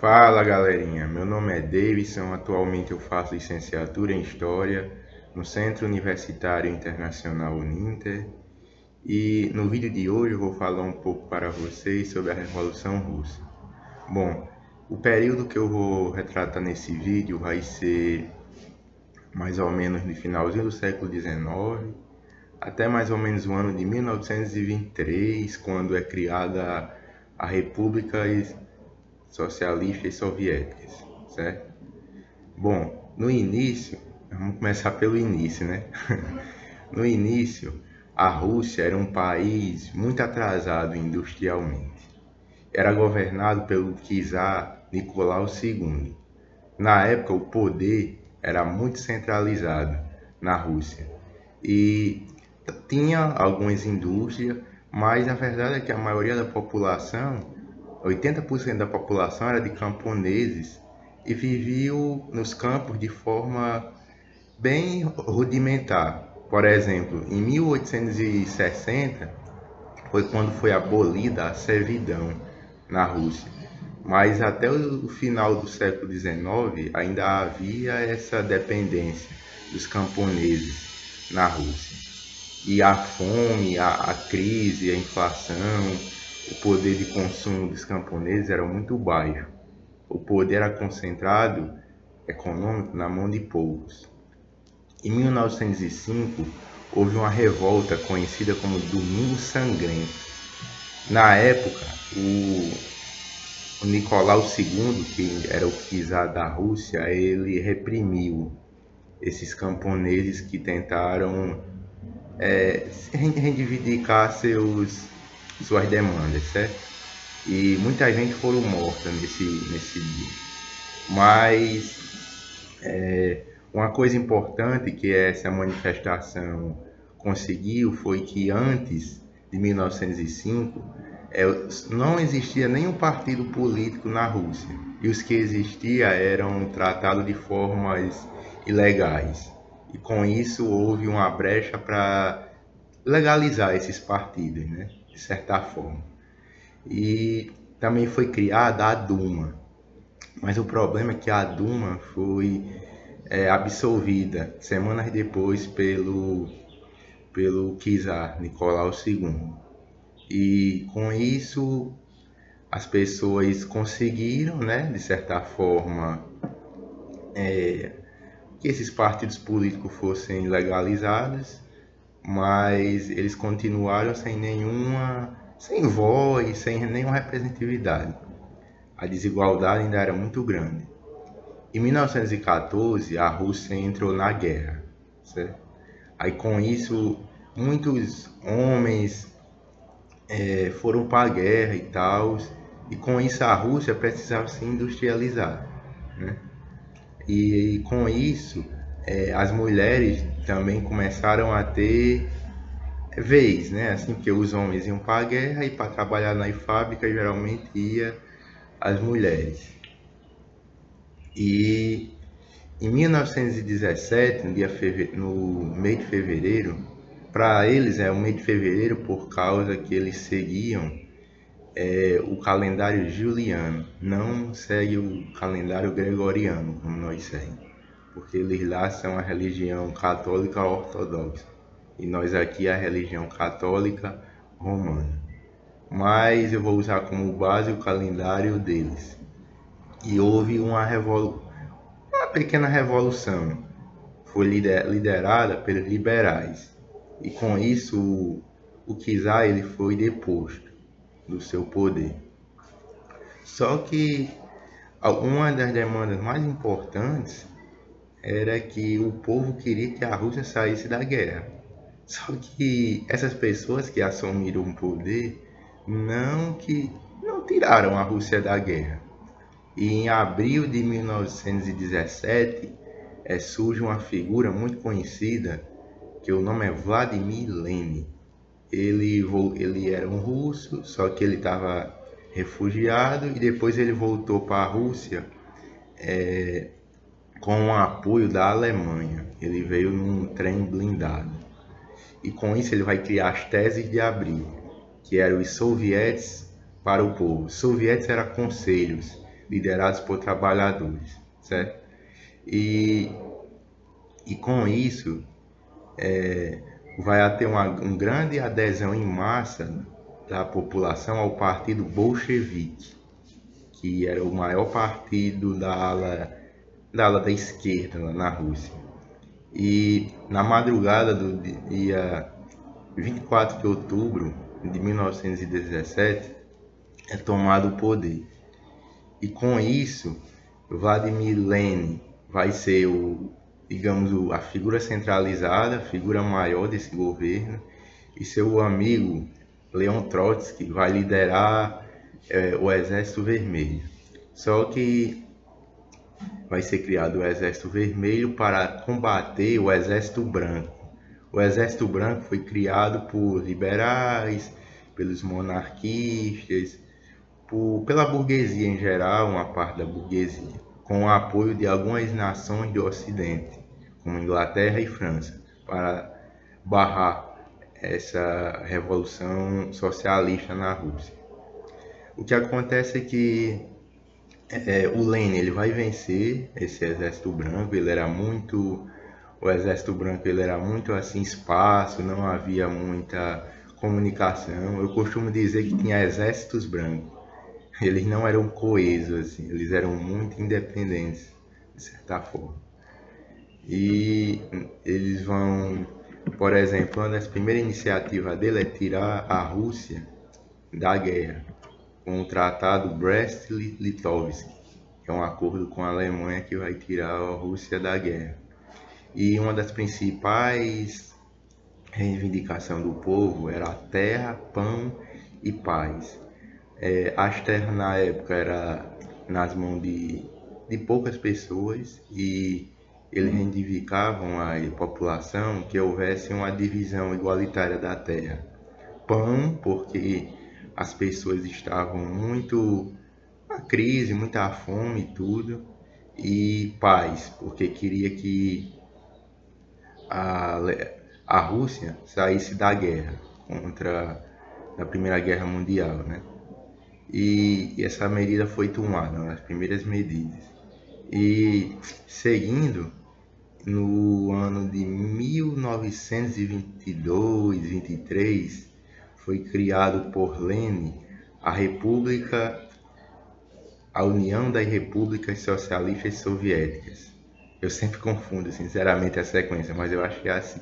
Fala galerinha, meu nome é Davidson, atualmente eu faço licenciatura em História no Centro Universitário Internacional Uninter e no vídeo de hoje eu vou falar um pouco para vocês sobre a Revolução Russa. Bom, o período que eu vou retratar nesse vídeo vai ser mais ou menos no finalzinho do século XIX até mais ou menos o ano de 1923, quando é criada a República Socialistas Soviéticas, certo? Bom, no início, vamos começar pelo início, né? No início, a Rússia era um país muito atrasado industrialmente. Era governado pelo czar Nicolau II. Na época, o poder era muito centralizado na Rússia e tinha algumas indústrias, mas a verdade é que a maioria da população, 80% da população era de camponeses e viviam nos campos de forma bem rudimentar. Por exemplo, em 1860 foi quando foi abolida a servidão na Rússia. Mas até o final do século XIX ainda havia essa dependência dos camponeses na Rússia. E a fome, a crise, a inflação, o poder de consumo dos camponeses era muito baixo. O poder era concentrado econômico na mão de poucos. Em 1905, houve uma revolta conhecida como Domingo Sangrento. Na época, o Nicolau II, que era o czar da Rússia, ele reprimiu esses camponeses que tentaram reivindicar suas demandas, certo? E muita gente foram morta nesse dia. Mas uma coisa importante que essa manifestação conseguiu foi que antes de 1905 não existia nenhum partido político na Rússia. E os que existiam eram tratados de formas ilegais. E com isso houve uma brecha para legalizar esses partidos, né? De certa forma. E também foi criada a Duma. Mas o problema é que a Duma foi absolvida semanas depois pelo czar Nicolau II. E com isso as pessoas conseguiram, né, de certa forma, que esses partidos políticos fossem legalizados, mas eles continuaram sem voz, sem nenhuma representatividade. A desigualdade ainda era muito grande. Em 1914, a Rússia entrou na guerra, certo? Aí com isso, muitos homens foram para a guerra e tal, e com isso a Rússia precisava se industrializar, né? E com isso, as mulheres também começaram a ter vez, né? Assim, porque os homens iam para a guerra e para trabalhar nas fábricas geralmente ia as mulheres. E em 1917, no mês de fevereiro, para eles é o mês de fevereiro por causa que eles seguiam o calendário juliano, não segue o calendário gregoriano, como nós seguimos, porque eles lá são a religião católica ortodoxa e nós aqui a religião católica romana. Mas eu vou usar como base o calendário deles. E houve uma pequena revolução, foi liderada pelos liberais. E com isso o czar ele foi deposto do seu poder. Só que uma das demandas mais importantes era que o povo queria que a Rússia saísse da guerra. Só que essas pessoas que assumiram o poder não tiraram a Rússia da guerra. E em abril de 1917 surge uma figura muito conhecida, que o nome é Vladimir Lenin. Ele era um russo, só que ele estava refugiado e depois ele voltou para a Rússia com o apoio da Alemanha. Ele veio num trem blindado. E com isso ele vai criar as teses de abril, que eram os sovietes para o povo. Sovietes eram conselhos liderados por trabalhadores, certo? E, e com isso vai ter uma grande adesão em massa da população ao partido bolchevique, que era o maior partido da ala da esquerda lá na Rússia. E na madrugada do dia 24 de outubro de 1917 é tomado o poder. E com isso, Vladimir Lenin vai ser a figura centralizada, a figura maior desse governo, e seu amigo Leon Trotsky vai liderar o Exército Vermelho. Só que vai ser criado o Exército Vermelho para combater o Exército Branco. O Exército Branco foi criado por liberais, pelos monarquistas, pela burguesia em geral, uma parte da burguesia, com o apoio de algumas nações do Ocidente, como Inglaterra e França, para barrar essa revolução socialista na Rússia. O que acontece é que o Lenin ele vai vencer esse Exército Branco. O Exército Branco ele era muito assim esparso, não havia muita comunicação. Eu costumo dizer que tinha exércitos brancos. Eles não eram coesos, assim, eles eram muito independentes, de certa forma. E eles vão, por exemplo, uma das primeiras iniciativas dele é tirar a Rússia da guerra, com o Tratado Brest-Litovsk, que é um acordo com a Alemanha que vai tirar a Rússia da guerra. E uma das principais reivindicações do povo era a terra, pão e paz. As terras na época eram nas mãos de poucas pessoas e eles reivindicavam à população que houvesse uma divisão igualitária da terra. Pão, porque as pessoas estavam muito na crise, muita fome e tudo, e paz, porque queria que a, a Rússia saísse da guerra contra a Primeira Guerra Mundial, né? E essa medida foi tomada, uma das primeiras medidas. E seguindo, no ano de 1922, 23, foi criado por Lenin a União das Repúblicas Socialistas Soviéticas. Eu sempre confundo, sinceramente, a sequência, mas eu acho que é assim.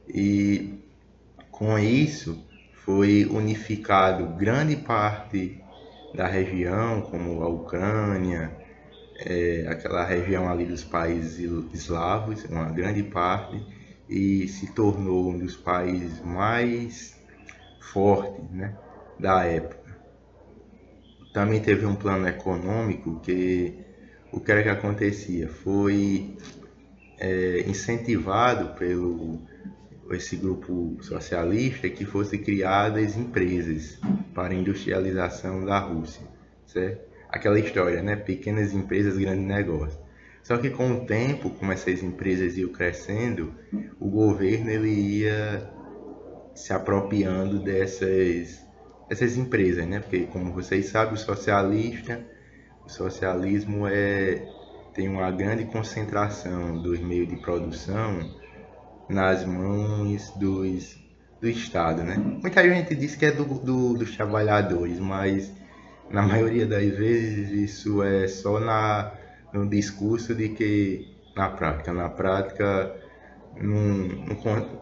E com isso foi unificado grande parte da região, como a Ucrânia, aquela região ali dos países eslavos, uma grande parte, e se tornou um dos países mais fortes, né, da época. Também teve um plano econômico que o que era que acontecia? Foi incentivado pelo esse grupo socialista que fossem criadas empresas para a industrialização da Rússia, certo? Aquela história, né? Pequenas empresas, grandes negócios. Só que com o tempo, como essas empresas iam crescendo, o governo ele ia se apropriando dessas empresas, né? Porque, como vocês sabem, o socialismo tem uma grande concentração dos meios de produção nas mãos do Estado, né? Muita gente diz que é dos trabalhadores, mas na maioria das vezes isso é só no discurso de que na prática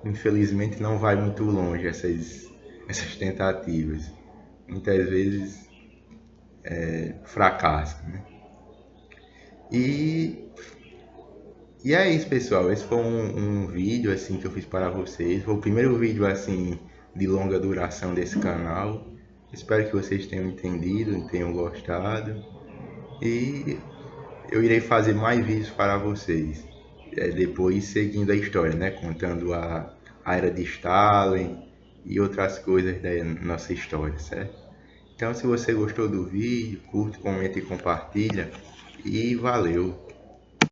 infelizmente não vai muito longe essas tentativas. Muitas vezes fracassam, né? E é isso, pessoal. Esse foi um vídeo assim que eu fiz para vocês. Foi o primeiro vídeo assim de longa duração desse canal. Espero que vocês tenham entendido e tenham gostado. E eu irei fazer mais vídeos para vocês. Depois seguindo a história, né? Contando a era de Stalin e outras coisas da nossa história, certo? Então, se você gostou do vídeo, curte, comenta e compartilha. E valeu!